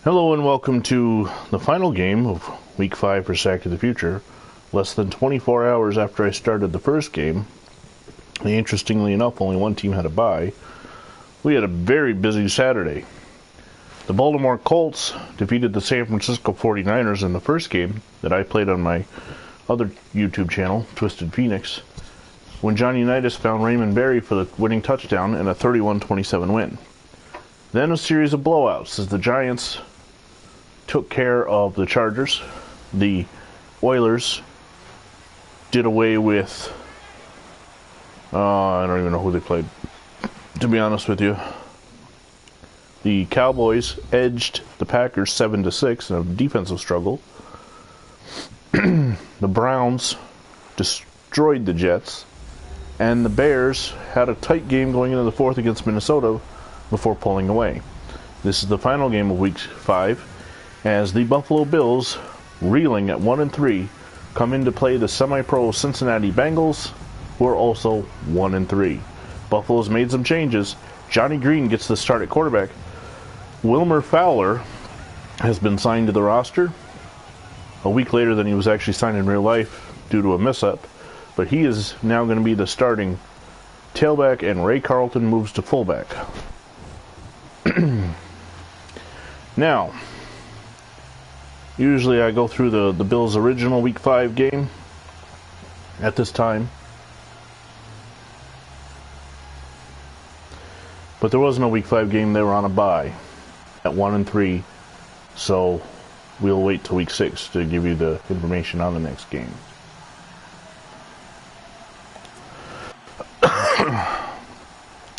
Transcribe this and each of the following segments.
Hello and welcome to the final game of Week 5 for Sack to the Future. Less than 24 hours after I started the first game, and interestingly enough, only one team had a bye. We had a very busy Saturday. The Baltimore Colts defeated the San Francisco 49ers in the first game that I played on my other YouTube channel, Twisted Phoenix, when Johnny Unitas found Raymond Berry for the winning touchdown and a 31-27 win. Then a series of blowouts as the Giants took care of the Chargers. The Oilers did away with, I don't even know who they played, to be honest with you. The Cowboys edged the Packers 7-6 in a defensive struggle. The Browns destroyed the Jets. And the Bears had a tight game going into the fourth against Minnesota before pulling away. This is the final game of Week 5, as the Buffalo Bills, reeling at 1-3, come in to play the semi-pro Cincinnati Bengals, who are also 1-3. Buffalo's made some changes. Johnny Green gets the start at quarterback. Willmer Fowler has been signed to the roster a week later than he was actually signed in real life due to a mishap, but he is now going to be the starting tailback, and Ray Carlton moves to fullback. Now, usually I go through the Bills' original Week 5 game at this time, but there wasn't a Week 5 game. They were on a bye at 1-3, so we'll wait till Week 6 to give you the information on the next game.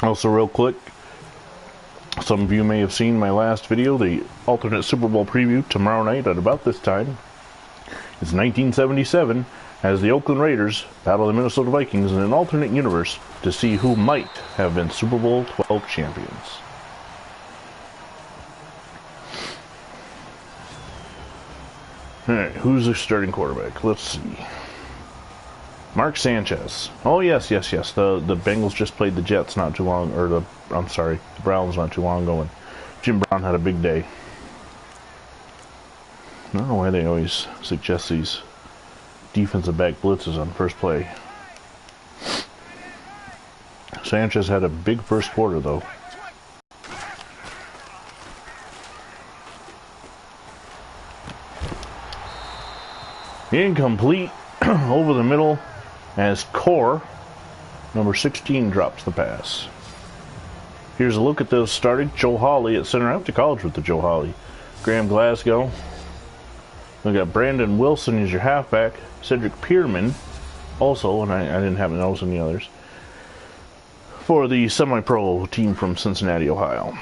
Also, real quick, some of you may have seen my last video, the alternate Super Bowl preview, tomorrow night at about this time. It's 1977, as the Oakland Raiders battle the Minnesota Vikings in an alternate universe to see who might have been Super Bowl 12 champions. Alright, who's the starting quarterback? Let's see. Mark Sanchez. Oh, yes. The Bengals just played the Jets not too long, or the Browns not too long ago, and Jim Brown had a big day. I don't know why they always suggest these defensive back blitzes on first play. Sanchez had a big first quarter, though. Incomplete over the middle, as Core, number 16, drops the pass. Here's a look at those starting. Joe Hawley at center. I went to college with the Joe Hawley. Graham Glasgow. We got Brandon Wilson as your halfback. Cedric Pearman, also, and I didn't have to notice any others, for the semi-pro team from Cincinnati, Ohio.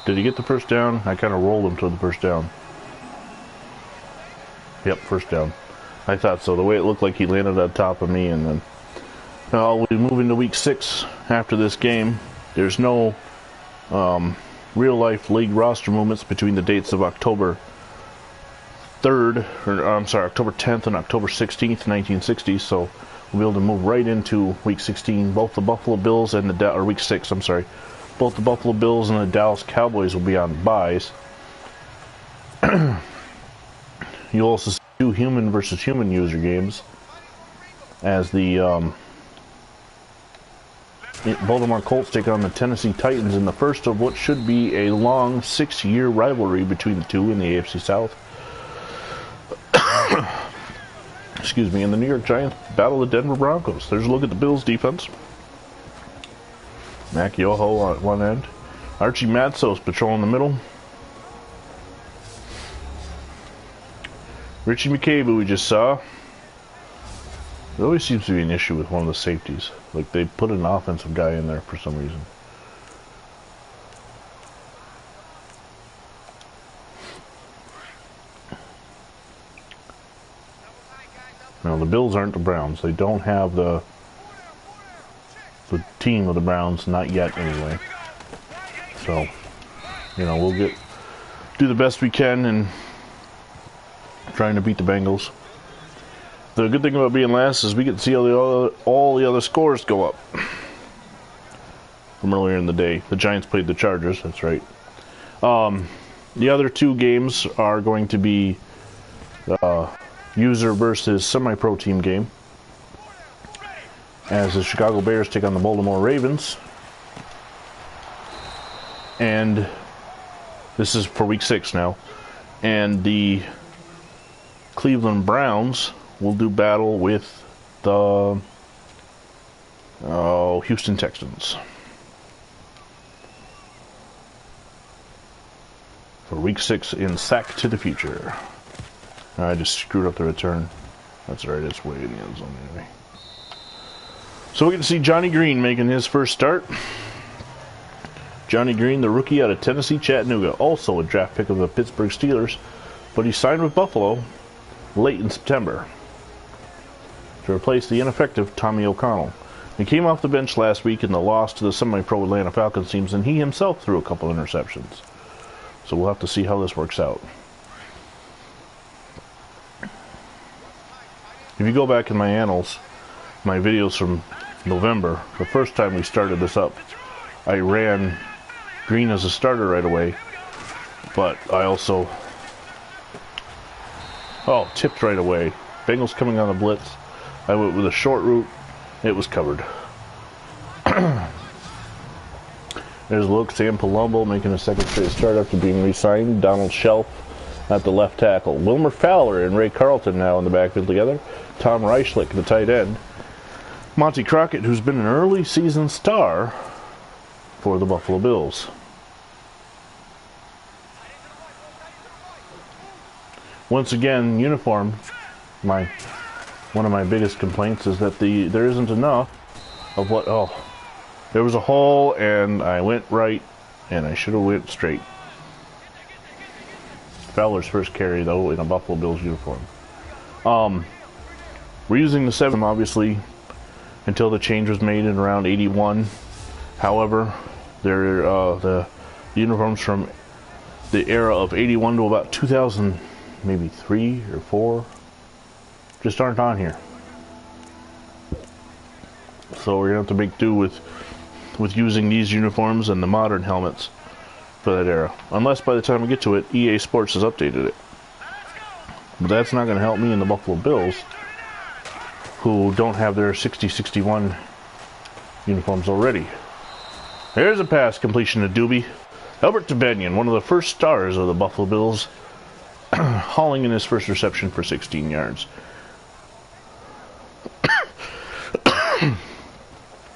Did he get the first down? I kind of rolled him to the first down. Yep, first down. I thought so. The way it looked like he landed on top of me, and then we'll be moving to Week 6 after this game. There's no real-life league roster movements between the dates of October 10th and October 16th, 1960. So we'll be able to move right into Week 16. Both the Buffalo Bills and Week 6. Both the Buffalo Bills and the Dallas Cowboys will be on byes. You'll also see two human versus human user games, as the Baltimore Colts take on the Tennessee Titans in the first of what should be a long 6-year rivalry between the two in the AFC South. Excuse me. And the New York Giants battle the Denver Broncos. There's a look at the Bills' defense. Mac Yoho at one end. Archie Matsos patrolling the middle. Richie McCabe, who we just saw. There always seems to be an issue with one of the safeties. Like, they put an offensive guy in there for some reason. Now, the Bills aren't the Browns. They don't have the team of the Browns, not yet anyway. So, we'll do the best we can and trying to beat the Bengals. The good thing about being last is we get to see all the other scores go up from earlier in the day. The Giants played the Chargers, that's right. The other two games are going to be user versus semi-pro team game, as the Chicago Bears take on the Baltimore Ravens. And this is for week 6 now. And the Cleveland Browns will do battle with the Houston Texans for week 6 in Sack to the Future. I just screwed up the return. That's alright, it's way in the end zone anyway. So we get to see Johnny Green making his first start. Johnny Green, the rookie out of Tennessee, Chattanooga, also a draft pick of the Pittsburgh Steelers, but he signed with Buffalo late in September to replace the ineffective Tommy O'Connell. He came off the bench last week in the loss to the semi-pro Atlanta Falcons teams, and he himself threw a couple interceptions. So we'll have to see how this works out. If you go back in my annals, my videos from November, the first time we started this up, I ran Green as a starter right away, but I also tipped right away. Bengals coming on the blitz. I went with a short route. It was covered. There's a look. Sam Palumbo making a second straight start after being re-signed. Donald Shelf at the left tackle. Willmer Fowler and Ray Carlton now in the backfield together. Tom Reichlich, the tight end. Monty Crockett, who's been an early season star for the Buffalo Bills. Once again, uniform. One of my biggest complaints is that there isn't enough of what. Oh, there was a hole, and I went right, and I should have went straight. Fowler's first carry though in a Buffalo Bills uniform. We're using the 7 obviously until the change was made in around 81. However, the uniforms from the era of 81 to about 2000, maybe 3 or 4, just aren't on here. So we're gonna have to make do with using these uniforms and the modern helmets for that era. Unless by the time we get to it, EA Sports has updated it. But that's not gonna help me and the Buffalo Bills, who don't have their 60-61 uniforms already. There's a pass completion to Doobie. Albert Tabanian, one of the first stars of the Buffalo Bills, hauling in his first reception for 16 yards.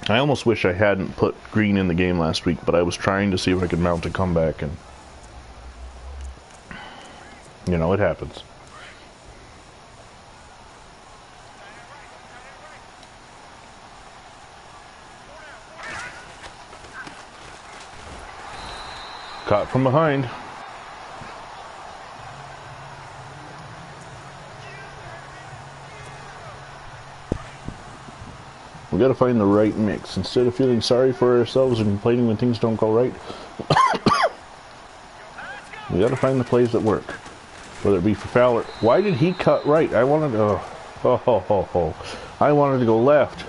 I almost wish I hadn't put Green in the game last week, but I was trying to see if I could mount a comeback, and you know, it happens. Caught from behind. We gotta find the right mix. Instead of feeling sorry for ourselves and complaining when things don't go right, we gotta find the plays that work. Whether it be for Fowler. Why did he cut right? I wanted to I wanted to go left.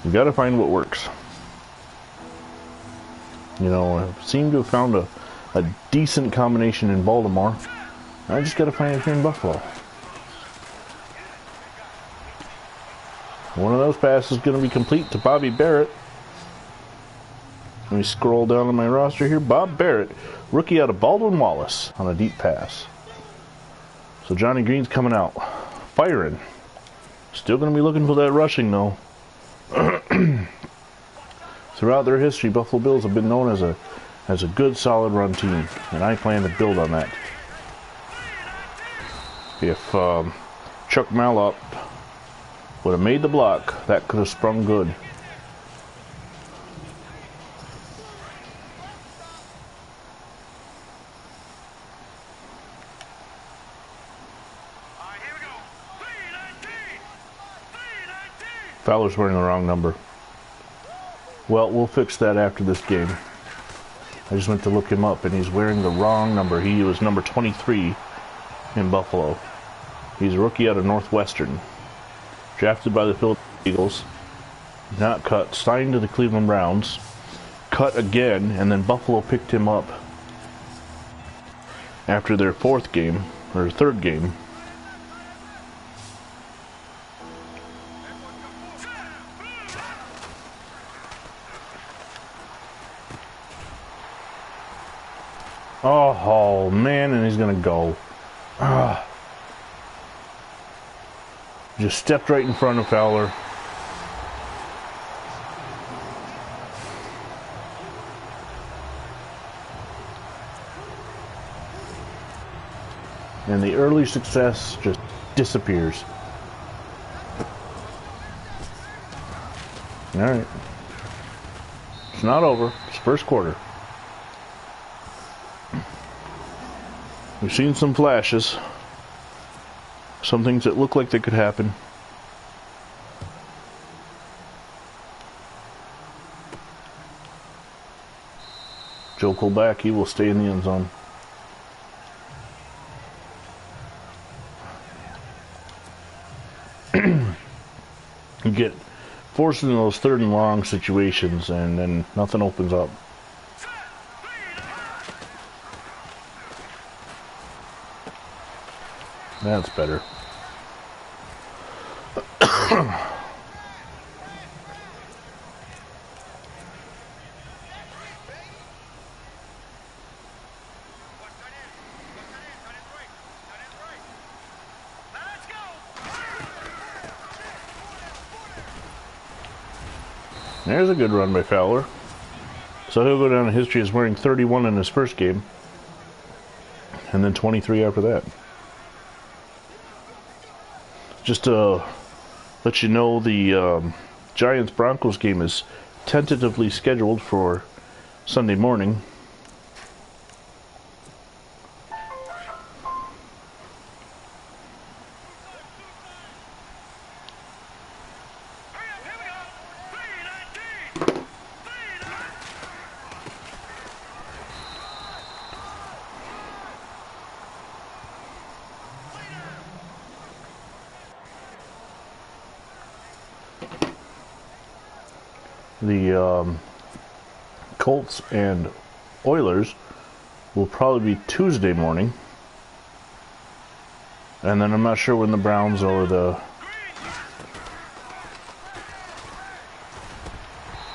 You gotta find what works. You know, I seem to have found a decent combination in Baltimore. I just gotta find it here in Buffalo. One of those passes is going to be complete to Bobby Barrett. Let me scroll down on my roster here. Bob Barrett, rookie out of Baldwin Wallace, on a deep pass. So Johnny Green's coming out, firing. Still going to be looking for that rushing though. Throughout their history, Buffalo Bills have been known as a good, solid run team, and I plan to build on that. If Chuck Mallop would have made the block, that could have sprung good. Fowler's wearing the wrong number. Well, we'll fix that after this game. I just went to look him up, and he's wearing the wrong number. He was number 23 in Buffalo. He's a rookie out of Northwestern. Drafted by the Philadelphia Eagles. Not cut. Signed to the Cleveland Browns. Cut again, and then Buffalo picked him up after their third game. Oh man, and he's gonna go. Just stepped right in front of Fowler. And the early success just disappears. Alright. It's not over. It's first quarter. We've seen some flashes. Some things that look like they could happen. Joe Colback, he will stay in the end zone. You get forced into those 3rd and long situations, and then nothing opens up. That's better. There's a good run by Fowler. So he'll go down in history as wearing 31 in his first game. And then 23 after that. Just to let you know, the Giants-Broncos game is tentatively scheduled for Sunday morning. The Colts and Oilers will probably be Tuesday morning. And then I'm not sure when the Browns or the...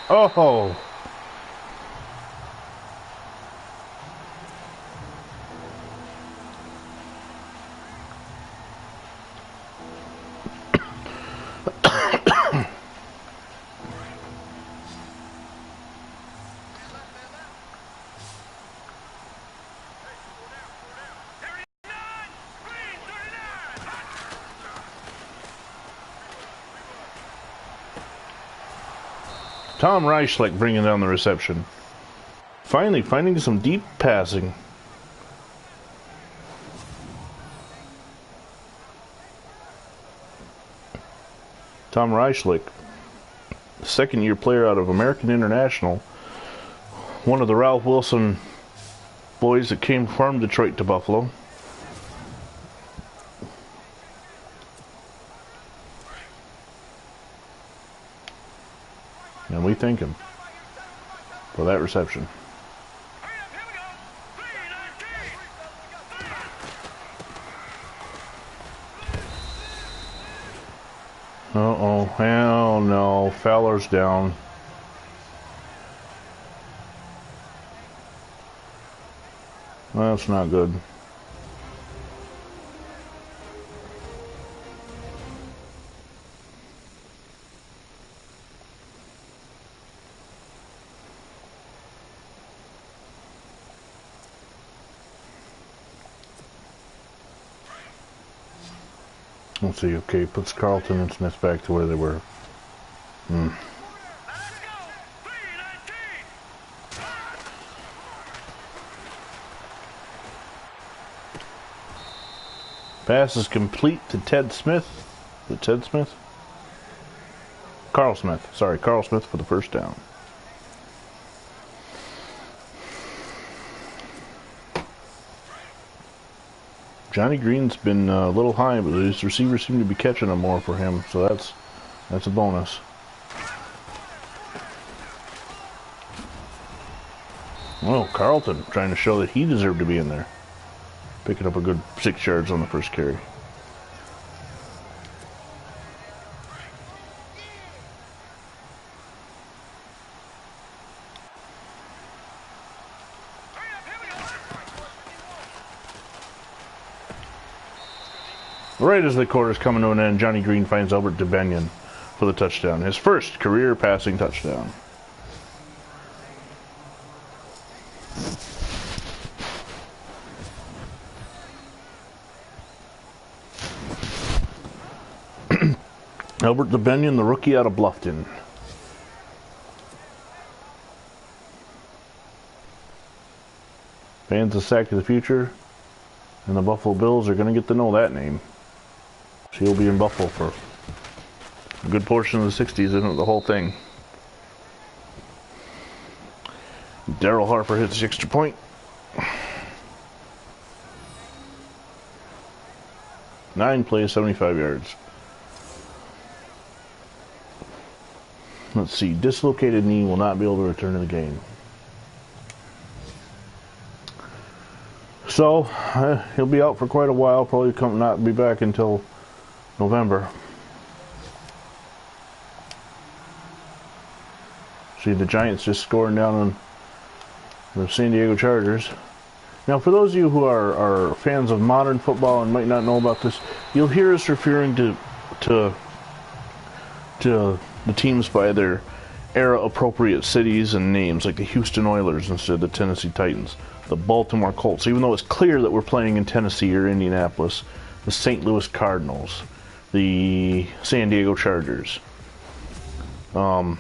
Oh! Tom Reich bringing down the reception. Finally finding some deep passing. Tom Reichlich, second-year player out of American International, one of the Ralph Wilson boys that came from Detroit to Buffalo. And we thank him for that reception. Uh-oh, hell no, Fowler's down. That's not good. Let's see, okay, puts Carlton and Smith back to where they were. Pass is complete to Ted Smith. Is it Ted Smith? Carl Smith. Sorry, Carl Smith for the first down. Johnny Green's been a little high, but his receivers seem to be catching them more for him, so that's a bonus. Oh, Carlton trying to show that he deserved to be in there. Picking up a good 6 yards on the first carry. Right as the quarter's coming to an end, Johnny Green finds Albert DeBenion for the touchdown. His first career passing touchdown. Albert DeBenion, the rookie out of Bluffton. Fans of Sack of the Future and the Buffalo Bills are going to get to know that name. He'll be in Buffalo for a good portion of the 60s, isn't it? The whole thing. Daryl Harper hits the extra point. 9 plays, 75 yards. Let's see. Dislocated knee, will not be able to return to the game. So, he'll be out for quite a while. Probably not be back until November. See the Giants just scoring down on the San Diego Chargers. Now, for those of you who are fans of modern football and might not know about this, you'll hear us referring to the teams by their era-appropriate cities and names, like the Houston Oilers instead of the Tennessee Titans, the Baltimore Colts, even though it's clear that we're playing in Tennessee or Indianapolis, the St. Louis Cardinals, the San Diego Chargers. You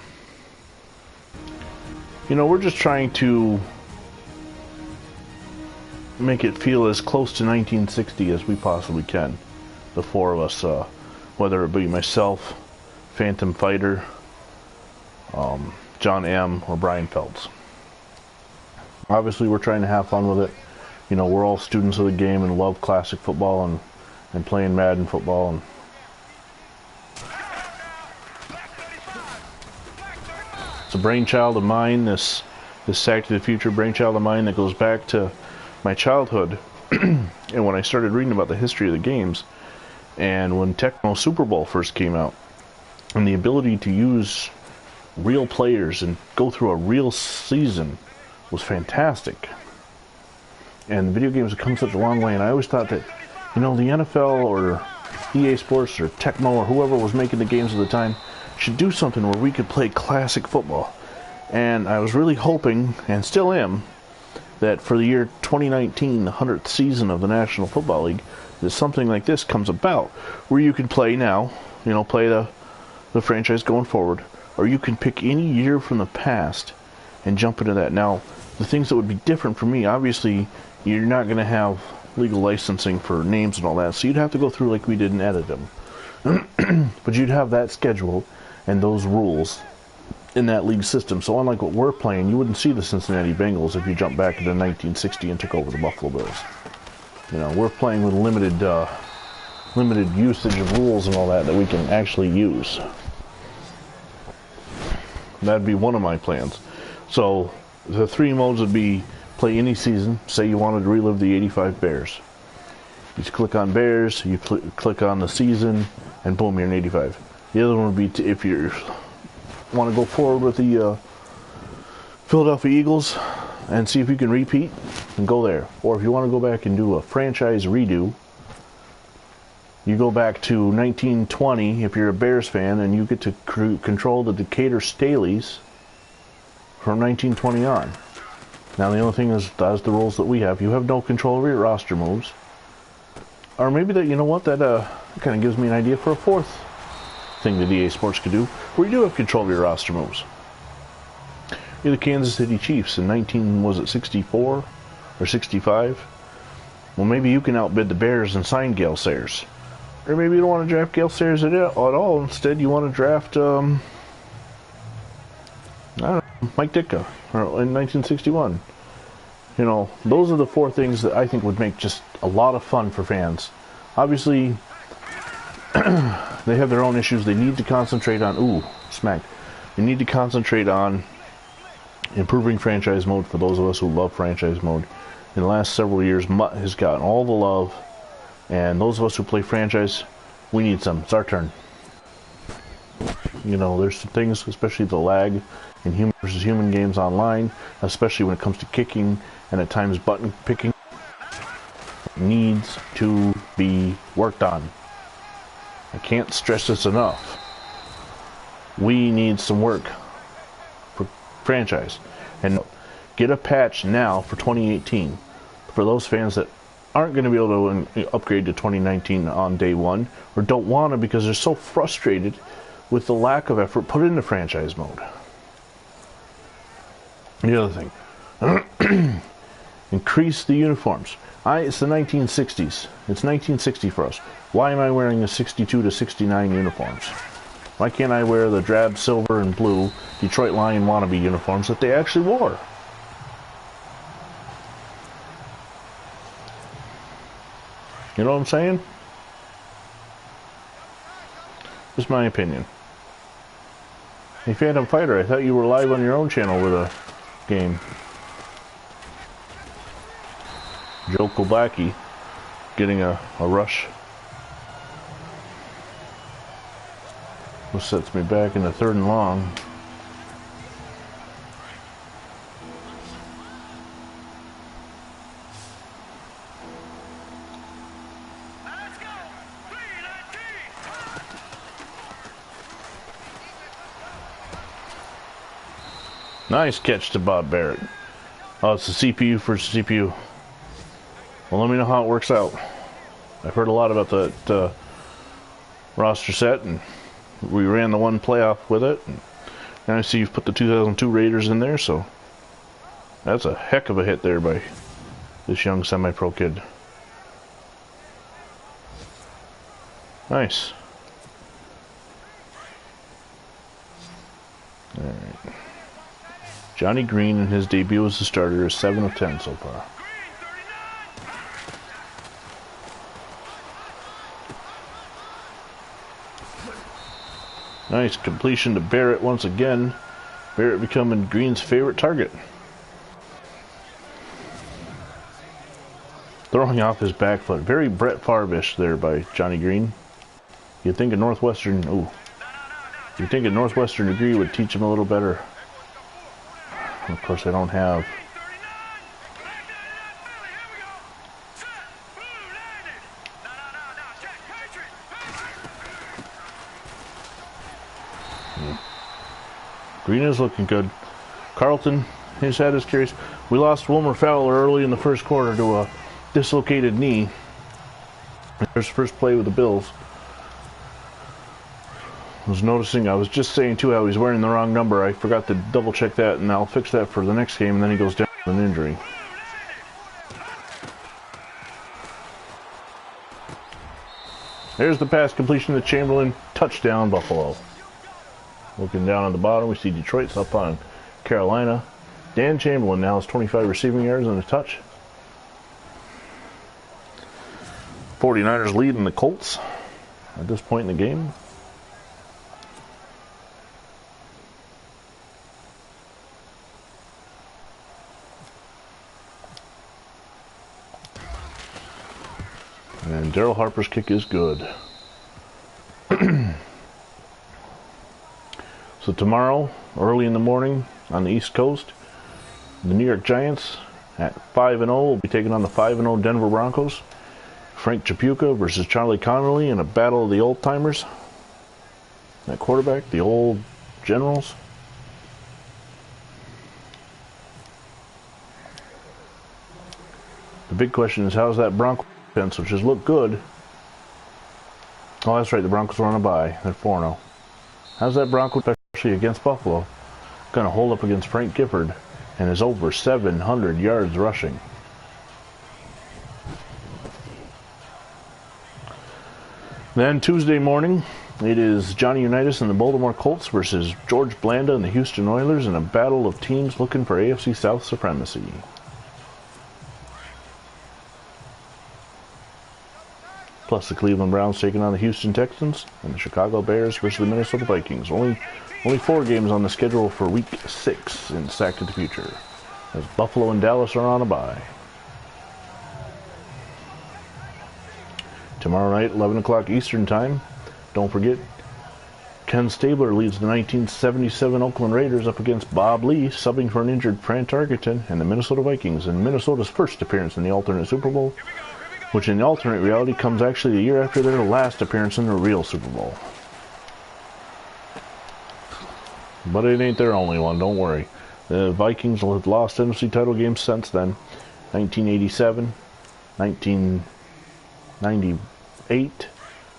know, we're just trying to make it feel as close to 1960 as we possibly can. The four of us, whether it be myself, Phantom Fighter, John M., or Brian Feltz. Obviously, we're trying to have fun with it. You know, we're all students of the game and love classic football and playing Madden football. And it's a brainchild of mine, this Sack to the Future brainchild of mine that goes back to my childhood and when I started reading about the history of the games and when Tecmo Super Bowl first came out, and the ability to use real players and go through a real season was fantastic. And video games have come such a long way, and I always thought that, you know, the NFL or EA Sports or Tecmo or whoever was making the games at the time should do something where we could play classic football. And I was really hoping, and still am, that for the year 2019, the 100th season of the National Football League, that something like this comes about, where you can play now, you know, play the franchise going forward, or you can pick any year from the past and jump into that. Now, the things that would be different for me, obviously, you're not going to have legal licensing for names and all that, so you'd have to go through like we did and edit them. But you'd have that schedule and those rules in that league system. So unlike what we're playing, you wouldn't see the Cincinnati Bengals if you jump back into 1960 and took over the Buffalo Bills. You know, we're playing with limited usage of rules and all that we can actually use. That'd be one of my plans. So the 3 modes would be play any season. Say you wanted to relive the 85 Bears. You just click on Bears, you click on the season, and boom, you're in 85. The other one would be if you want to go forward with the Philadelphia Eagles and see if you can repeat, and go there. Or if you want to go back and do a franchise redo, you go back to 1920 if you're a Bears fan, and you get to control the Decatur Staleys from 1920 on. Now the only thing is, that's the rules that we have. You have no control over your roster moves. Or maybe that, you know what, that kind of gives me an idea for a fourth thing that EA Sports could do, where you do have control of your roster moves. You're the Kansas City Chiefs in 64 or 65? Well, maybe you can outbid the Bears and sign Gale Sayers. Or maybe you don't want to draft Gale Sayers at all. Instead, you want to draft, I don't know, Mike Ditka in 1961. You know, those are the 4 things that I think would make just a lot of fun for fans. Obviously, they have their own issues. They need to concentrate on... Ooh, smack. They need to concentrate on improving franchise mode for those of us who love franchise mode. In the last several years, MUT has gotten all the love. And those of us who play franchise, we need some. It's our turn. You know, there's some things, especially the lag in human versus human games online, especially when it comes to kicking and at times button picking, needs to be worked on. I can't stress this enough. We need some work for franchise. And get a patch now for 2018 for those fans that aren't going to be able to upgrade to 2019 on day one, or don't want to because they're so frustrated with the lack of effort put into franchise mode. The other thing, increase the uniforms. It's the 1960s. It's 1960 for us. Why am I wearing the 62 to 69 uniforms? Why can't I wear the drab silver and blue Detroit Lion wannabe uniforms that they actually wore? You know what I'm saying? Just my opinion. Hey, Phantom Fighter, I thought you were live on your own channel with a game. Joe Kobacki getting a rush. This sets me back in the 3rd and long. Nice catch to Bob Barrett. Oh, it's the CPU for CPU. Well, let me know how it works out. I've heard a lot about that roster set, and we ran the one playoff with it. And I see you've put the 2002 Raiders in there, so that's a heck of a hit there by this young semi-pro kid. Nice. All right. Johnny Green in his debut as a starter is 7 of 10 so far. Nice completion to Barrett once again. Barrett becoming Green's favorite target. Throwing off his back foot. Very Brett Favre-ish there by Johnny Green. You'd think a Northwestern... Ooh. You'd think a Northwestern degree would teach him a little better. Of course, I don't have. Green is looking good. Carlton, he's had his carries. We lost Willmer Fowler early in the 1st quarter to a dislocated knee. There's first play with the Bills. I was just saying too how he's wearing the wrong number. I forgot to double check that, and I'll fix that for the next game, and then he goes down with an injury. There's the pass completion to Chamberlain. Touchdown, Buffalo. Looking down on the bottom, we see Detroit's up on Carolina. Dan Chamberlain now has 25 receiving yards and a touch. 49ers leading the Colts at this point in the game. And Daryl Harper's kick is good. So tomorrow, early in the morning on the East Coast, the New York Giants at 5-0 will be taking on the 5-0 Denver Broncos. Frank Chapuka versus Charlie Connolly in a battle of the old-timers. That quarterback, the old generals. The big question is, how's that Bronco defense, which has looked good. Oh, that's right, the Broncos are on a bye. They're 4-0. How's that Bronco, especially against Buffalo, going to hold up against Frank Gifford and his over 700 yards rushing? Then Tuesday morning, it is Johnny Unitas and the Baltimore Colts versus George Blanda and the Houston Oilers in a battle of teams looking for AFC South supremacy. Plus the Cleveland Browns taking on the Houston Texans, and the Chicago Bears versus the Minnesota Vikings. Only 4 games on the schedule for Week 6 in Sack to the Future, as Buffalo and Dallas are on a bye. Tomorrow night, 11 o'clock Eastern Time. Don't forget, Ken Stabler leads the 1977 Oakland Raiders up against Bob Lee, subbing for an injured Fran Tarkenton and the Minnesota Vikings in Minnesota's first appearance in the alternate Super Bowl, which in the alternate reality comes actually a year after their last appearance in the real Super Bowl. But it ain't their only one, don't worry. The Vikings have lost NFC title games since then. 1987, 1998,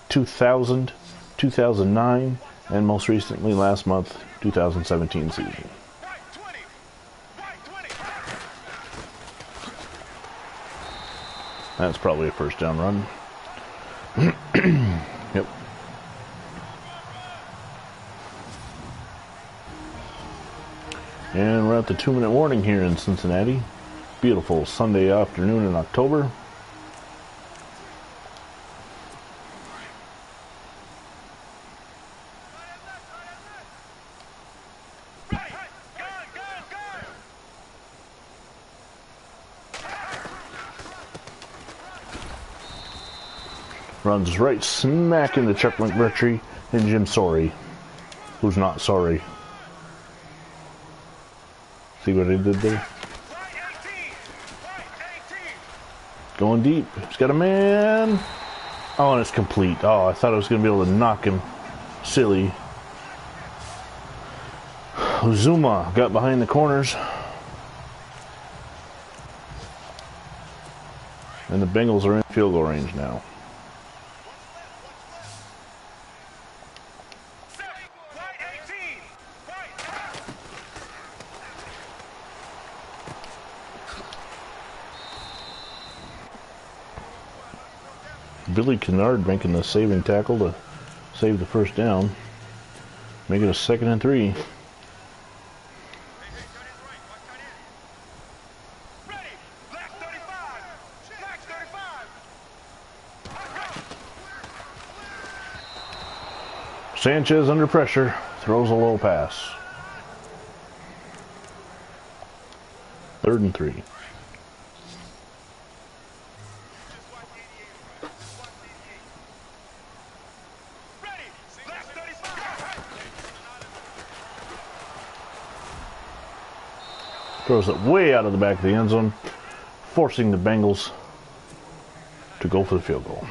2000, 2009, and most recently last month, 2017 season. That's probably a first down run. Yep. And we're at the 2-minute warning here in Cincinnati. Beautiful Sunday afternoon in October. Runs right smack into Chuck McMurtry and Jim Sorry, who's not sorry. See what he did there? Going deep. He's got a man. Oh, and it's complete. Oh, I thought I was going to be able to knock him. Silly. Uzuma got behind the corners. And the Bengals are in field goal range now. Billy Kennard making the saving tackle to save the first down. Make it a 2nd and 3. Sanchez under pressure, throws a low pass. 3rd and 3. Throws it way out of the back of the end zone, forcing the Bengals to go for the field goal.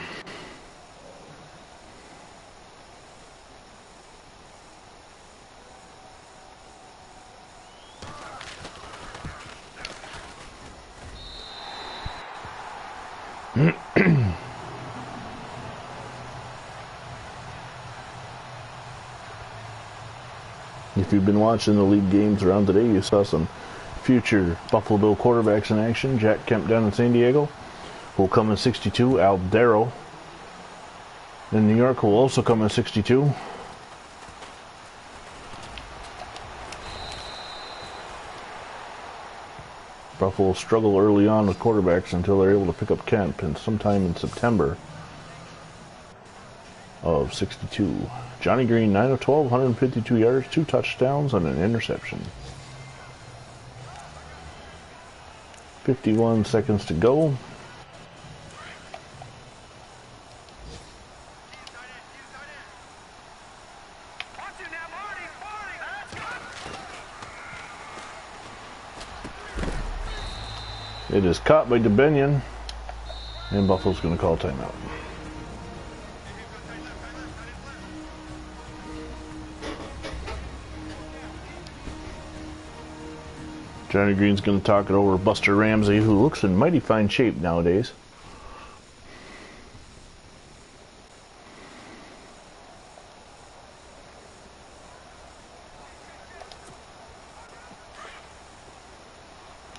If you've been watching the league games around today, you saw some future Buffalo Bill quarterbacks in action. Jack Kemp down in San Diego will come in 62. Al Darrow in New York will also come in 62. Buffalo will struggle early on with quarterbacks until they're able to pick up Kemp, and sometime in September of 62. Johnny Green, 9 of 12, 152 yards, 2 touchdowns, and an interception. 51 seconds to go. It is caught by DeBenion, and Buffalo's going to call timeout. Johnny Green's going to talk it over Buster Ramsey, who looks in mighty fine shape nowadays.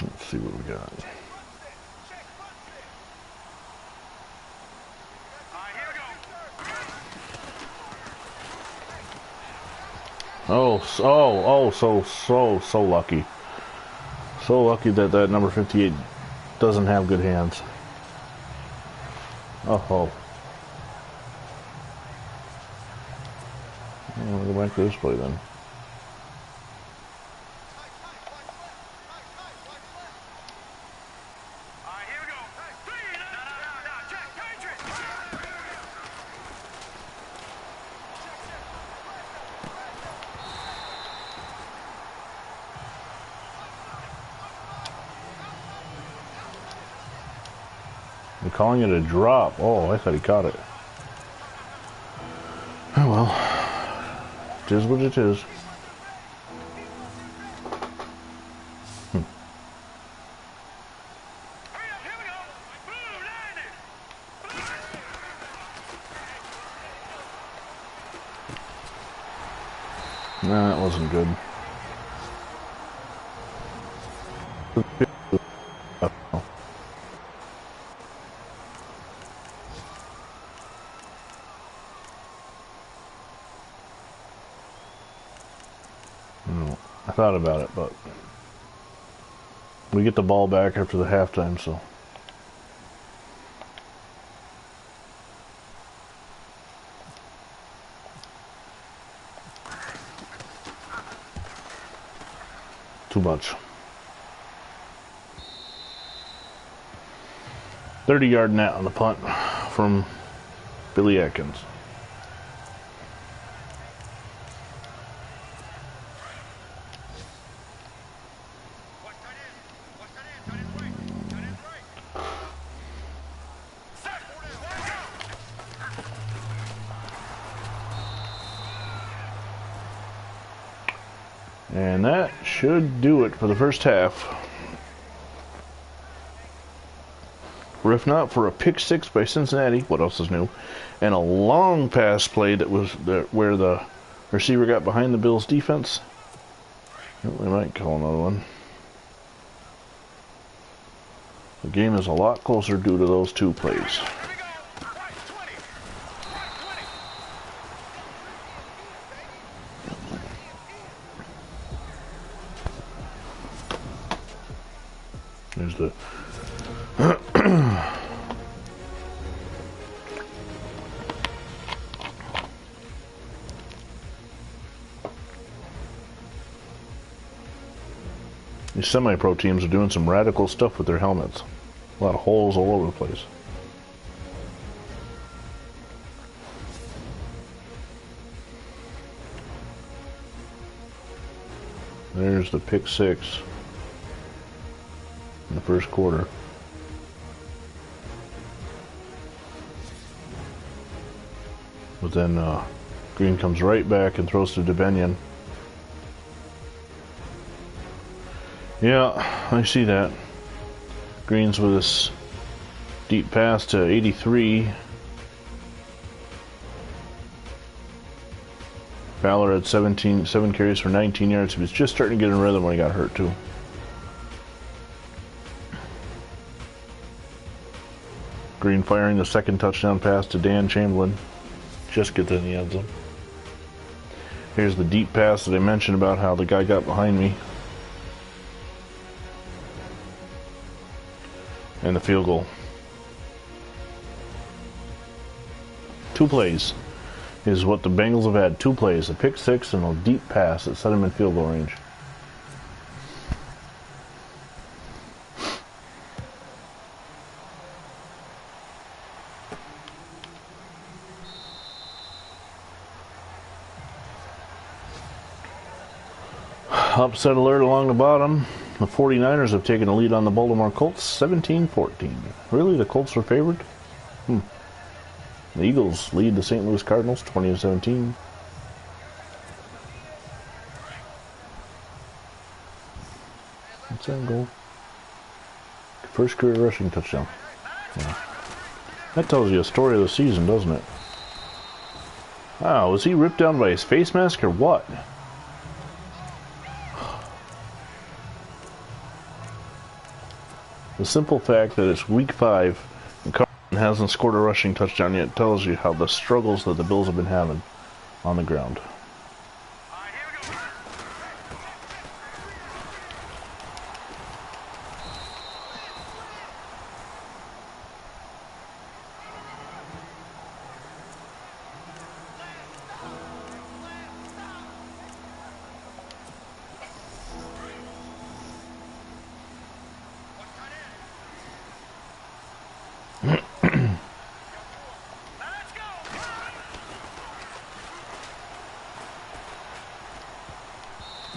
Let's see what we got. So lucky. So lucky that that number 58 doesn't have good hands. Oh. We'll go back to this play then. They're calling it a drop. Oh, I thought he caught it. Oh well. It is what it is. Nah, that wasn't good. I thought about it, but we get the ball back after the halftime, so. Too much. 30-yard net on the punt from Billy Atkins. And that should do it for the first half. Or if not for a pick six by Cincinnati, what else is new? And a long pass play that was where the receiver got behind the Bills' defense. We might call another one. The game is a lot closer due to those two plays. There's the these semi-pro teams are doing some radical stuff with their helmets. A lot of holes all over the place. There's the pick six in the first quarter. But then Green comes right back and throws to DeBenion. Yeah, I see that. Green's with this deep pass to 83. Fowler had 7 carries for 19 yards. He was just starting to get in rhythm when he got hurt too. Green firing the second touchdown pass to Dan Chamberlain. Just gets in the end zone. Here's the deep pass that I mentioned about how the guy got behind me. And the field goal. 2 plays is what the Bengals have had. 2 plays, a pick six and a deep pass that set them in field goal range. Upset alert along the bottom. The 49ers have taken a lead on the Baltimore Colts, 17-14. Really, the Colts were favored? The Eagles lead the St. Louis Cardinals, 20-17. What's that goal? First career rushing touchdown. Yeah. That tells you a story of the season, doesn't it? Wow, was he ripped down by his face mask or what? The simple fact that it's week 5 and Carlton hasn't scored a rushing touchdown yet tells you how the struggles that the Bills have been having on the ground.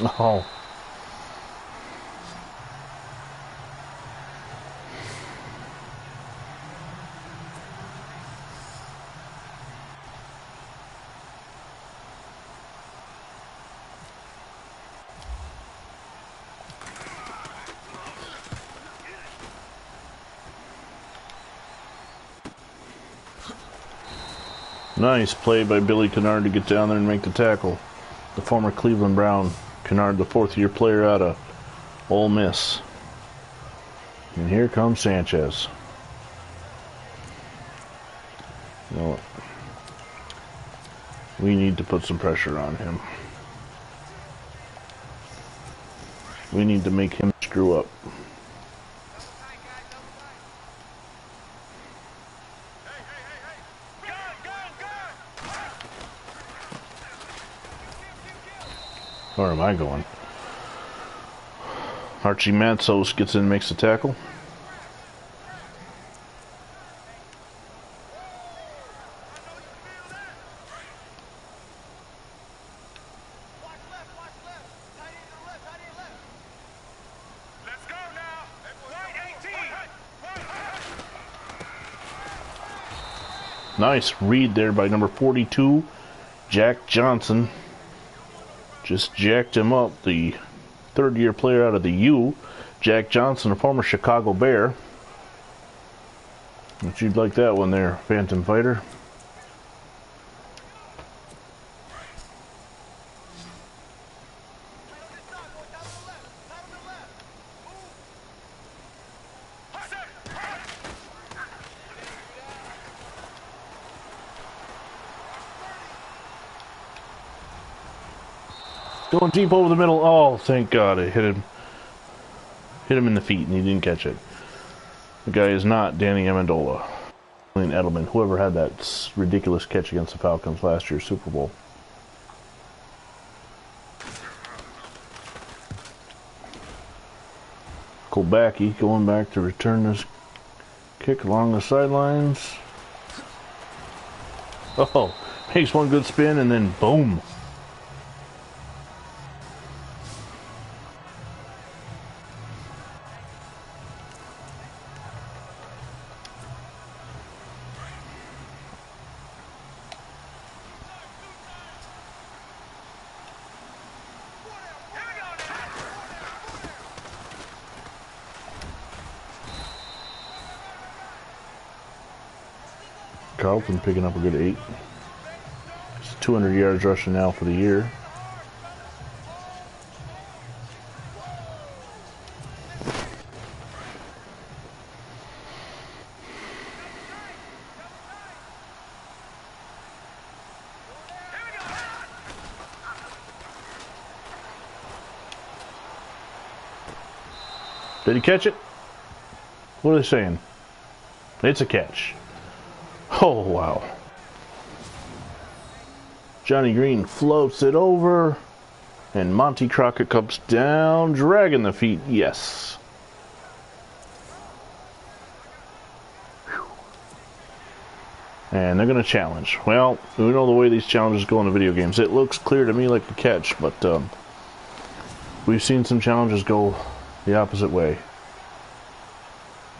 Oh. Nice play by Billy Kennard to get down there and make the tackle. The former Cleveland Brown. Kennard, the fourth-year player out of Ole Miss. And here comes Sanchez. You know what? We need to put some pressure on him. We need to make him screw up. Where am I going? Archie Matsos gets in and makes the tackle. Nice read there by number 42, Jack Johnson. Just jacked him up, the third-year player out of the U. Jack Johnson, a former Chicago Bear. But you'd like that one there, Phantom Fighter. Going deep over the middle. Oh, thank God. It hit him. Hit him in the feet and he didn't catch it. The guy is not Danny Amendola. Edelman, whoever had that ridiculous catch against the Falcons last year's Super Bowl. Kolbacki going back to return this kick along the sidelines. Oh, makes one good spin and then boom. Carlton picking up a good 8. It's 200 yards rushing now for the year. Did he catch it? What are they saying? It's a catch. Oh, wow. Johnny Green floats it over, and Monty Crockett comes down, dragging the feet. Yes. Whew. And they're going to challenge. Well, we know the way these challenges go in the video games. It looks clear to me like a catch, but we've seen some challenges go the opposite way.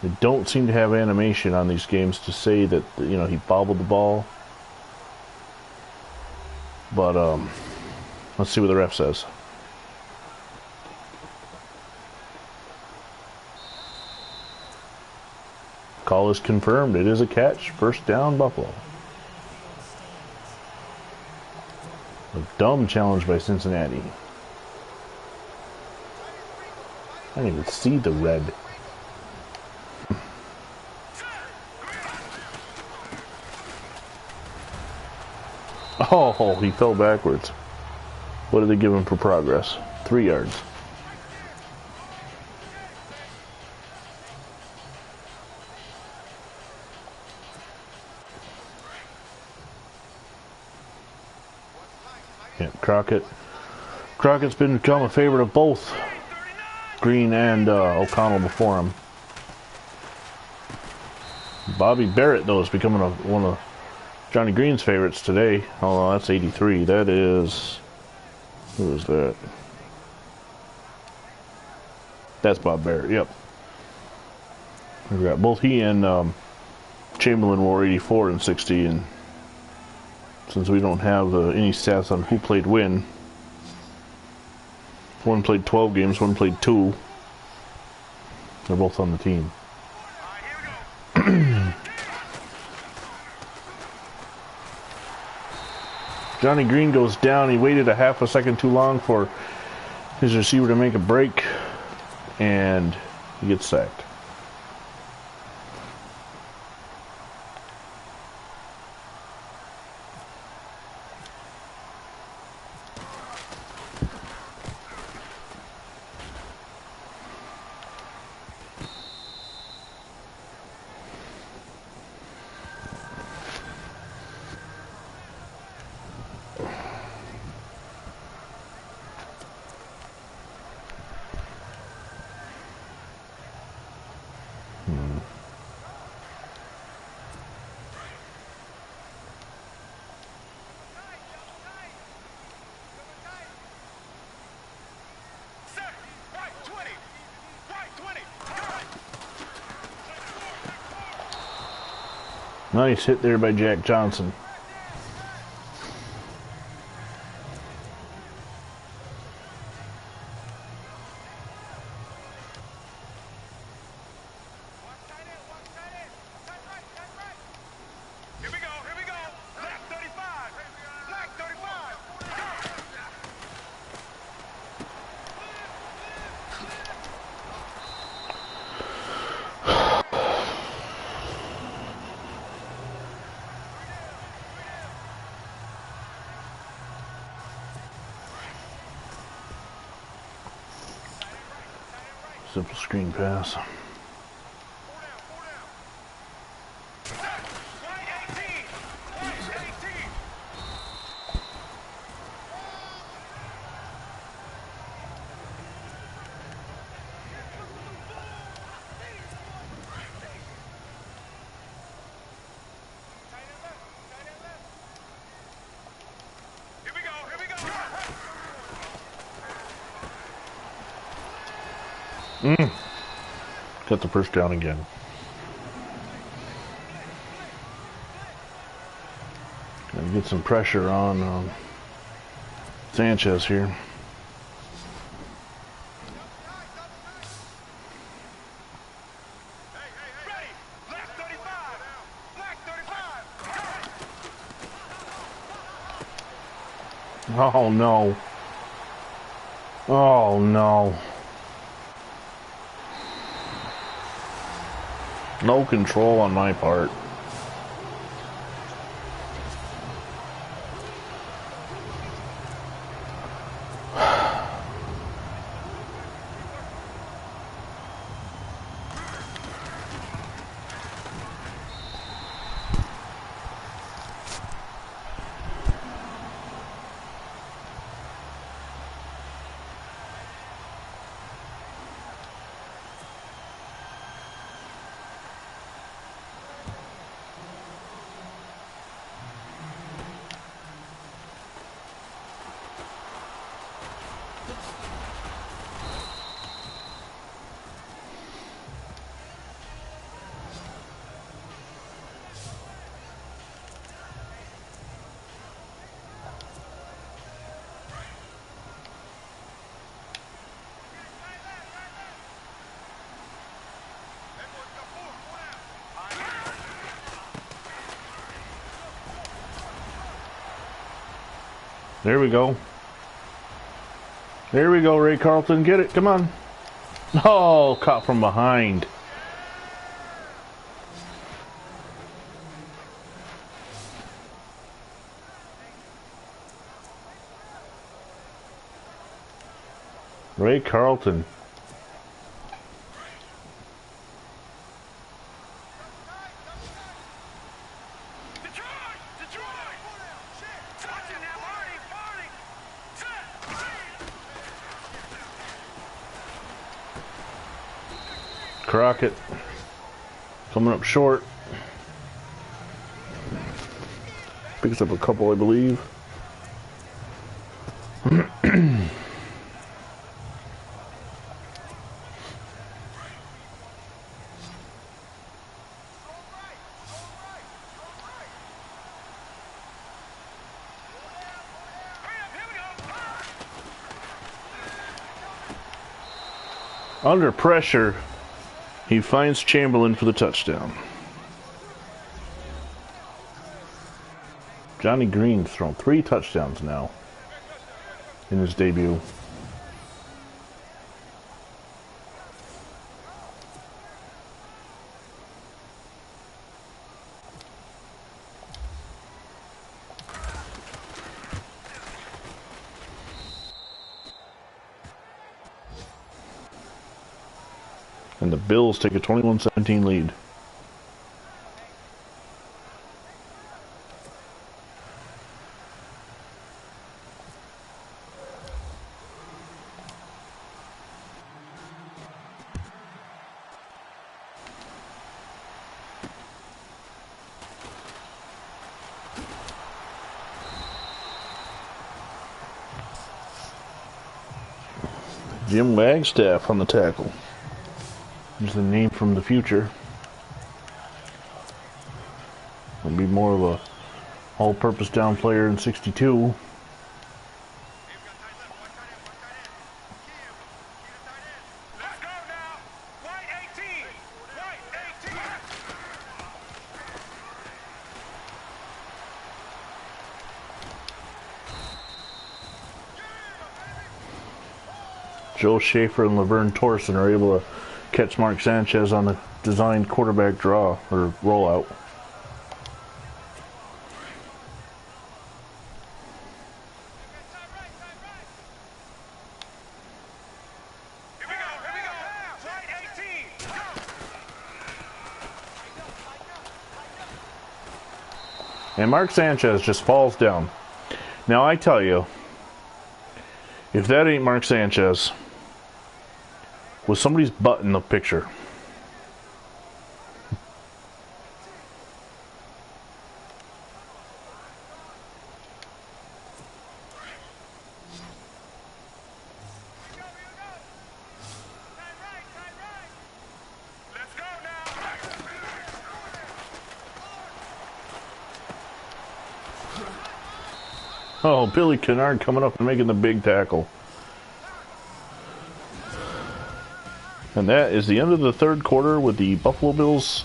They don't seem to have animation on these games to say that, you know, he bobbled the ball. But, let's see what the ref says. Call is confirmed. It is a catch. First down, Buffalo. A dumb challenge by Cincinnati. I didn't even see the red. Oh, he fell backwards. What did they give him for progress? 3 yards. Yeah, Crockett's become a favorite of both Green and O'Connell before him. Bobby Barrett, though, is becoming one of Johnny Green's favorites today. Oh, that's 83. That is... Who is that? That's Bob Barrett, yep. We got both he and Chamberlain wore 84 and 60, and since we don't have any stats on who played when, one played 12 games, one played 2. They're both on the team. Johnny Green goes down. He waited a half a second too long for his receiver to make a break, and he gets sacked. Nice hit there by Jack Johnson. Simple screen pass. Got the first down again. Gotta get some pressure on Sanchez here. Oh no. Oh no. No control on my part. There we go. There we go, Ray Carlton. Get it. Come on. Oh, caught from behind. Ray Carlton. Crockett coming up short. Picks up a couple, I believe. Under pressure, he finds Chamberlain for the touchdown. Johnny Green's thrown 3 touchdowns now in his debut. And the Bills take a 21-17 lead. Jim Wagstaff on the tackle. He's the name from the future. He'll be more of a all-purpose down player in 62. Joe Schaefer and Laverne Torson are able to catch Mark Sanchez on the designed quarterback draw or rollout. And Mark Sanchez just falls down. Now I tell you, if that ain't Mark Sanchez, was somebody's butt in the picture? Oh, Billy Kennard coming up and making the big tackle. And that is the end of the third quarter with the Buffalo Bills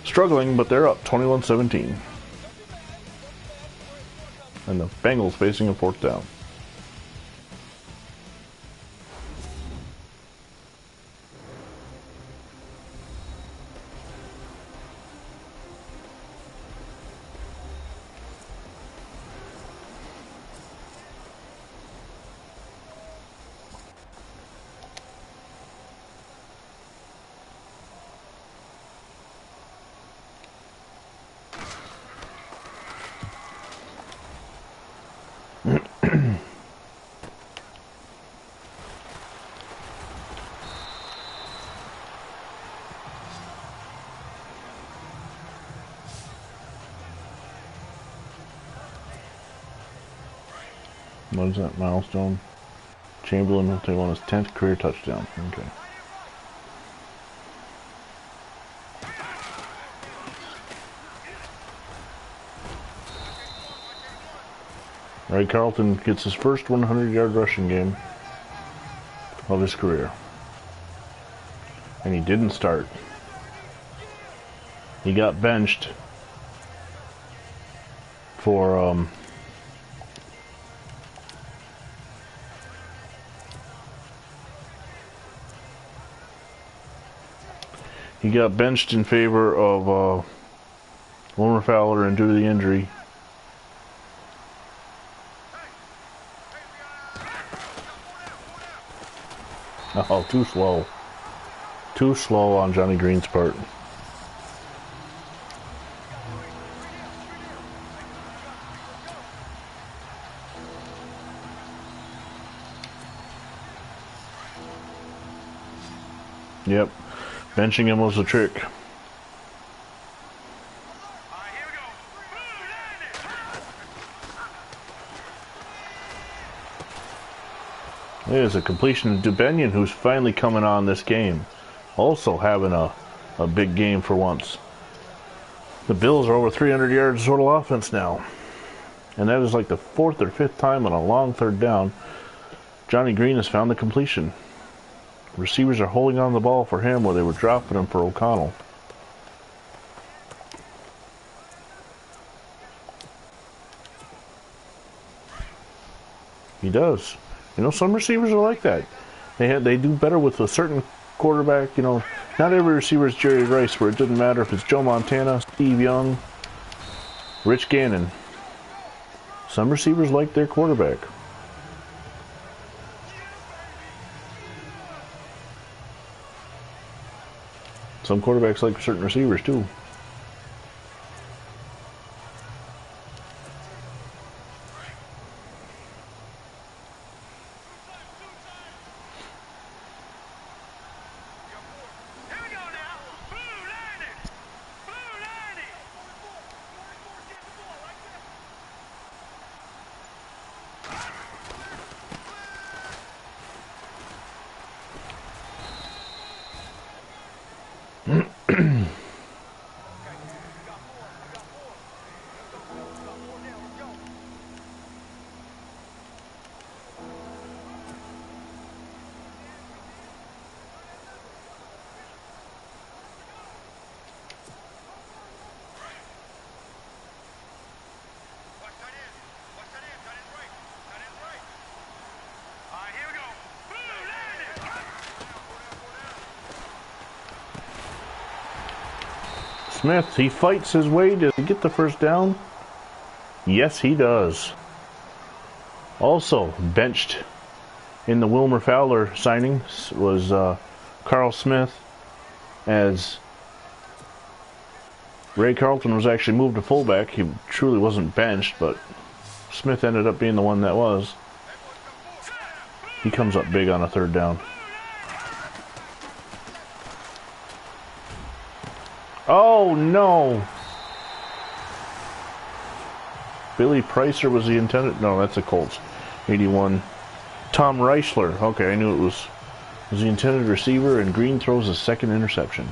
struggling, but they're up 21-17. And the Bengals facing a 4th down. What is that milestone? Chamberlain will take on his 10th career touchdown. Okay. Ray Carlton gets his first 100-yard rushing game of his career. And he didn't start. He got benched for he got benched in favor of Willmer Fowler, and due to the injury, oh, too slow. Too slow on Johnny Green's part. Yep. Benching him was a trick. There's a completion to Dubenion, who's finally coming on this game. Also having a big game for once. The Bills are over 300 yards total offense now. And that is like the 4th or 5th time on a long 3rd down Johnny Green has found the completion. Receivers are holding on the ball for him while they were dropping him for O'Connell. He does. You know, some receivers are like that. They do better with a certain quarterback. You know, not every receiver is Jerry Rice, where it doesn't matter if it's Joe Montana, Steve Young, Rich Gannon. Some receivers like their quarterback. Some quarterbacks like certain receivers too. Smith, he fights his way to get the first down. Yes, he does. Also benched in the Willmer Fowler signing was Carl Smith, as Ray Carlton was actually moved to fullback. He truly wasn't benched, but Smith ended up being the one that was. He comes up big on a third down. Oh no! Billy Pricer was the intended. No, that's the Colts. 81. Tom Reichler. Okay, I knew it was the intended receiver, and Green throws a second interception.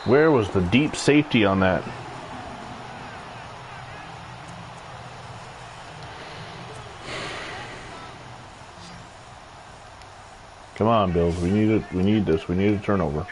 Where was the deep safety on that? Come on, Bills. We need it. We need this. We need a turnover.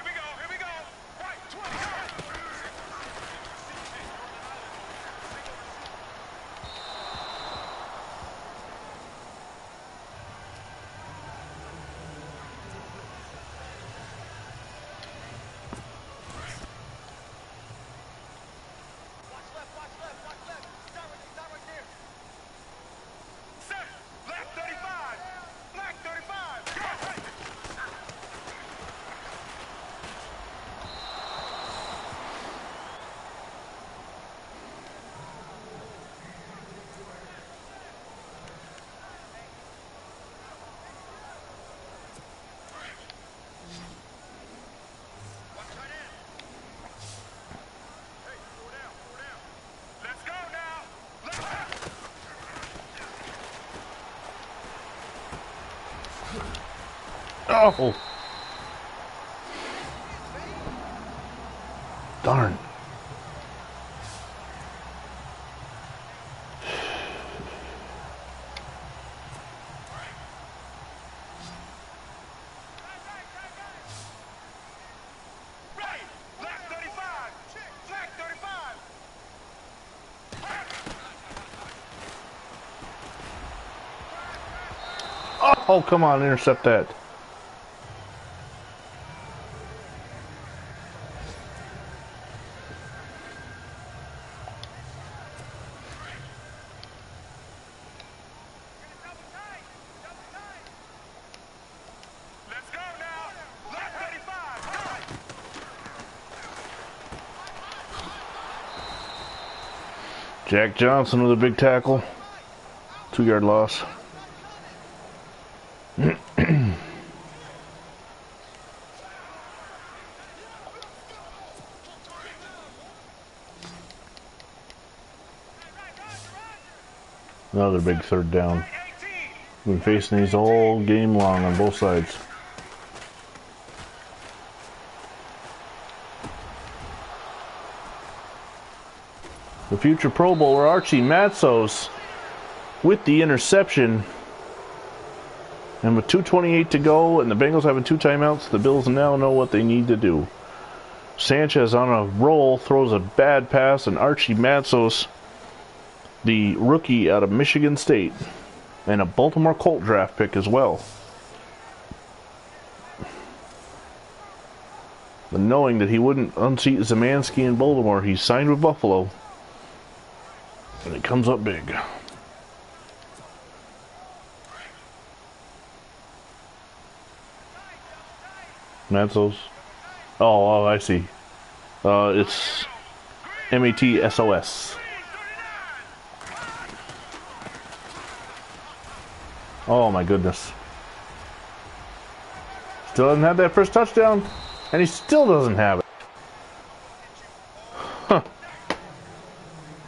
Oh! Darn. Oh, come on, intercept that. Jack Johnson with a big tackle. 2-yard loss. Another big third down. We've been facing these all game long on both sides. The future Pro Bowler Archie Matsos with the interception. And with 2:28 to go and the Bengals having 2 timeouts, the Bills now know what they need to do. Sanchez on a roll throws a bad pass, and Archie Matsos, the rookie out of Michigan State, and a Baltimore Colt draft pick as well. But knowing that he wouldn't unseat Zemanski in Baltimore, he signed with Buffalo. And it comes up big. Matsos. Oh, I see. It's MATSOS. Oh my goodness. Still doesn't have that first touchdown, and he still doesn't have it. Huh.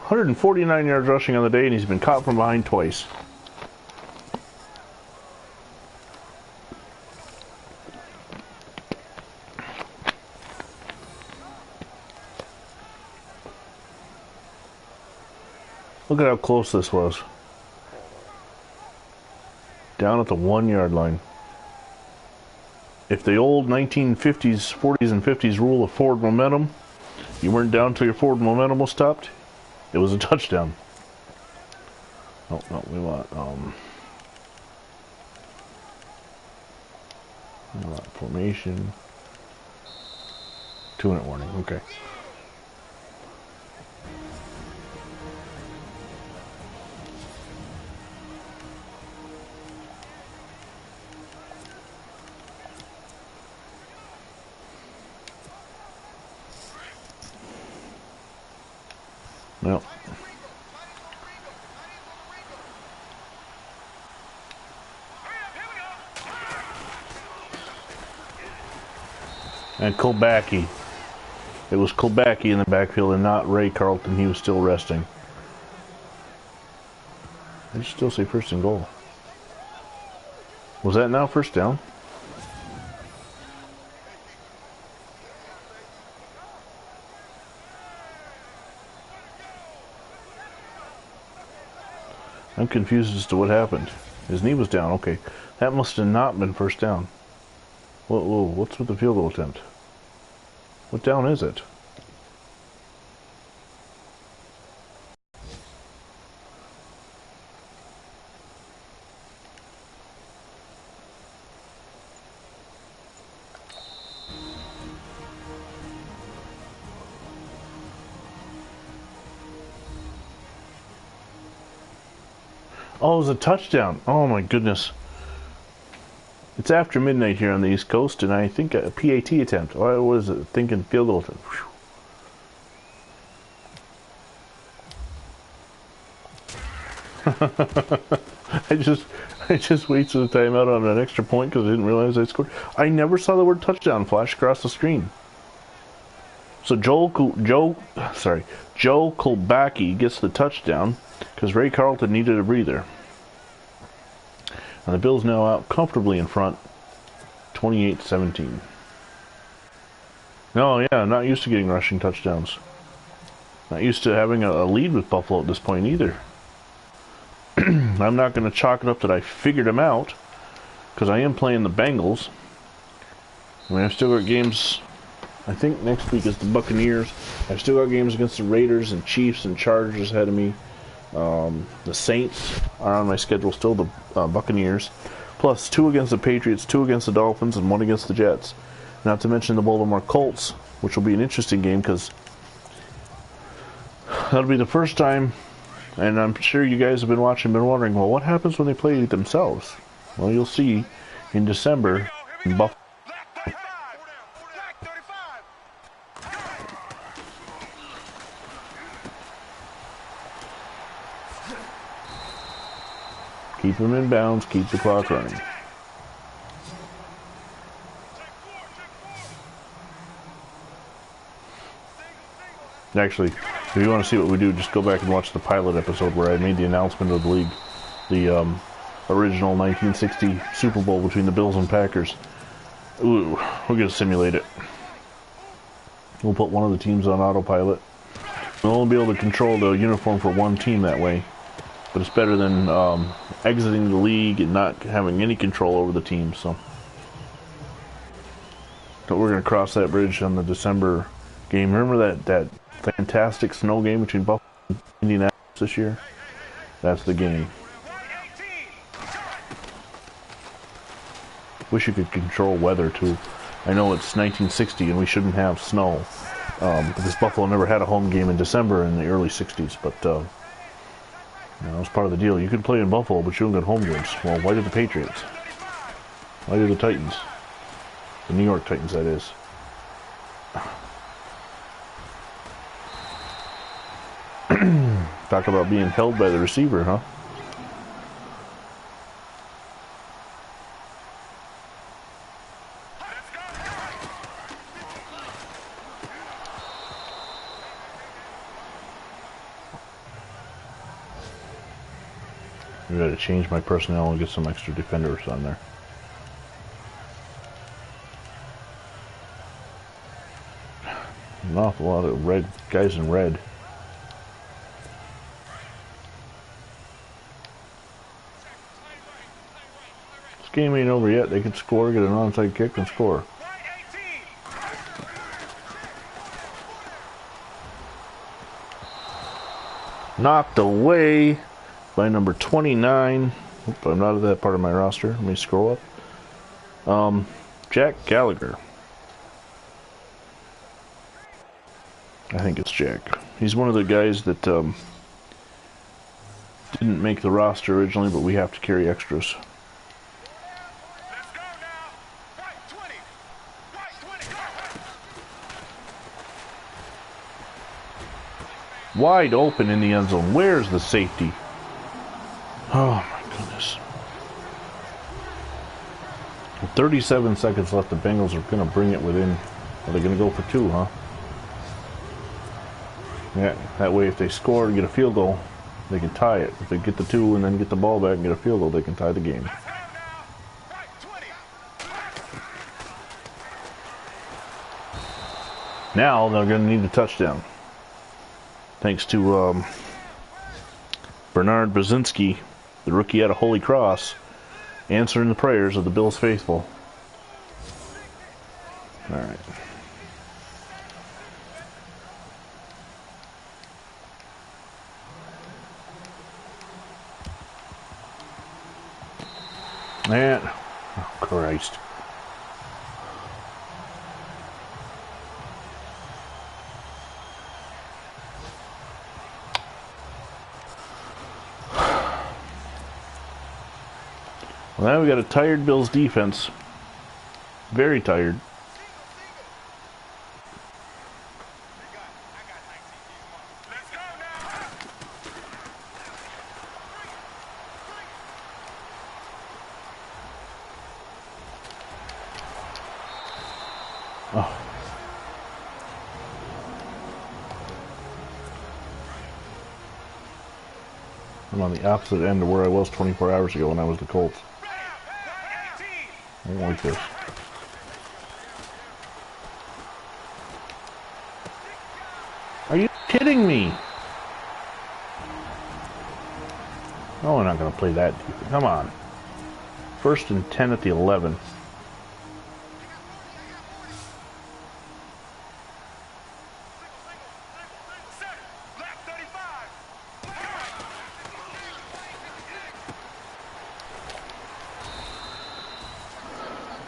149 yards rushing on the day, and he's been caught from behind twice. Look at how close this was. Down at the 1 yard line. If the old 1950s, 40s, and 50s rule of forward momentum, you weren't down till your forward momentum was stopped, it was a touchdown. Oh, no, we want formation. 2-minute warning, okay. Well, and Kolbacki. It was Kolbacki in the backfield and not Ray Carlton. He was still resting. I still say first and goal. Was that now first down? I'm confused as to what happened. His knee was down. Okay. That must have not been first down. Whoa, what's with the field goal attempt? What down is it? Oh, it was a touchdown. Oh my goodness. It's after midnight here on the East Coast, and I think a PAT attempt. Or I was thinking field goal attempt. I just wasted the timeout on an extra point because I didn't realize I scored. I never saw the word touchdown flash across the screen. So Joe Kolbacki gets the touchdown because Ray Carlton needed a breather. And the Bills now out comfortably in front, 28-17. No, yeah, I'm not used to getting rushing touchdowns. Not used to having a lead with Buffalo at this point either. I'm not going to chalk it up that I figured them out, because I am playing the Bengals. I mean, I've still got games. I think next week is the Buccaneers. I've still got games against the Raiders and Chiefs and Chargers ahead of me. The Saints are on my schedule still, the Buccaneers. Plus 2 against the Patriots, 2 against the Dolphins, and 1 against the Jets. Not to mention the Baltimore Colts, which will be an interesting game because that'll be the first time, and I'm sure you guys have been watching, been wondering, well, what happens when they play themselves? Well, you'll see in December in Buffalo. Keep them in bounds, keep the clock running. Actually, If you want to see what we do, just go back and watch the pilot episode where I made the announcement of the league. The original 1960 Super Bowl between the Bills and Packers. Ooh, we're going to simulate it. We'll put one of the teams on autopilot. We'll only be able to control the uniform for one team that way. But it's better than exiting the league and not having any control over the team. So we're going to cross that bridge on the December game. Remember that fantastic snow game between Buffalo and Indianapolis this year? That's the game. Wish you could control weather too. I know it's 1960 and we shouldn't have snow. Because Buffalo never had a home game in December in the early 60s. But that was part of the deal. You could play in Buffalo, but you don't get home games. Well, why did the Patriots? Why did the Titans? The New York Titans, that is. Talk about being held by the receiver, huh? I gotta change my personnel and get some extra defenders on there. An awful lot of red guys in red. This game ain't over yet. They can score, get an onside kick, and score. Knocked away by number 29. Oop, I'm not at that part of my roster. Let me scroll up. Jack Gallagher. I think it's Jack. He's one of the guys that didn't make the roster originally, but we have to carry extras. Wide open in the end zone. Where's the safety? Oh my goodness. With 37 seconds left, the Bengals are going to bring it within. Are they going to go for two, huh? Yeah, that way if they score and get a field goal, they can tie it. If they get the two and then get the ball back and get a field goal, they can tie the game. Now they're going to need a touchdown. Thanks to Bernard Brzezinski, the rookie out of Holy Cross, answering the prayers of the Bills faithful. All right. And, oh Christ. Well, now we got a tired Bills defense. Very tired. Oh. I'm on the opposite end of where I was 24 hours ago when I was the Colts. I don't like this. Are you kidding me? No, we're not going to play that deep. Come on. 1st and 10 at the 11.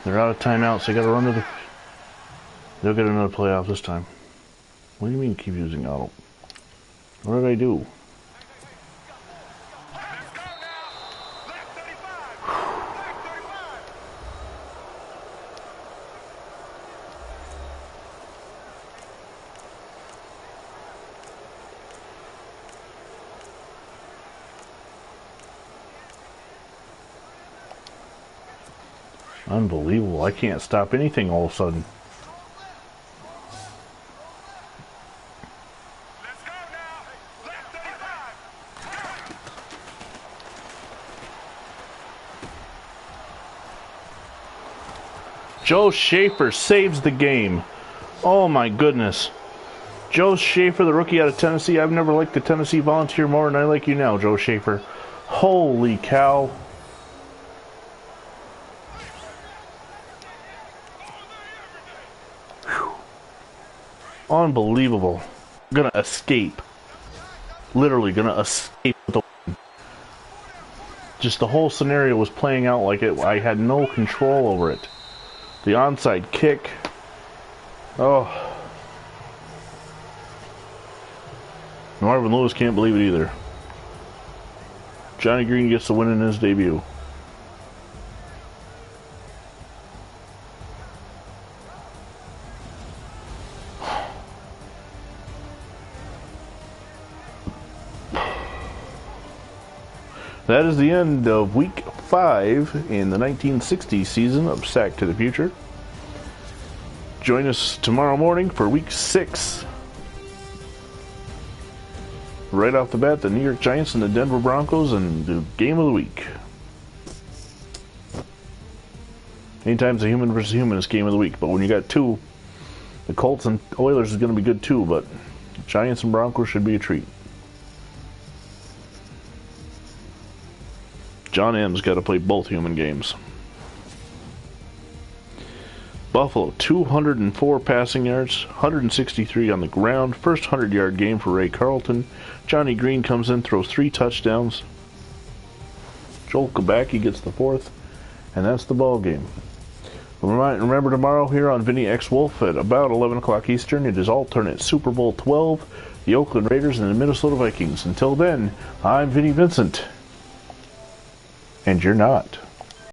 They're out of timeouts. They got to run to the... They'll get another playoff this time. What do you mean keep using auto? What did I do? Unbelievable. I can't stop anything all of a sudden. Let's go now. Joe Schaefer saves the game. Oh my goodness. Joe Schaefer, the rookie out of Tennessee. I've never liked the Tennessee Volunteer more than I like you now, Joe Schaefer. Holy cow. Whew. Unbelievable. Gonna escape. Literally gonna escape with the win. Just the whole scenario was playing out like it. I had no control over it. The onside kick. Oh. Marvin Lewis can't believe it either. Johnny Green gets the win in his debut. That is the end of week 5 in the 1960 season of Sack to the Future. Join us tomorrow morning for week 6. Right off the bat, the New York Giants and the Denver Broncos and the game of the week. Anytime it's a human versus human, it's game of the week. But when you got 2, the Colts and Oilers is going to be good too, but Giants and Broncos should be a treat. John M's got to play both human games. Buffalo, 204 passing yards, 163 on the ground. First 100-yard game for Ray Carlton. Johnny Green comes in, throws 3 touchdowns. Joel Kabacki gets the 4th, and that's the ball game. Remember tomorrow here on VinnyXWolf at about 11 o'clock Eastern, it is alternate Super Bowl 12, the Oakland Raiders and the Minnesota Vikings. Until then, I'm Vinny Vincent. And you're not.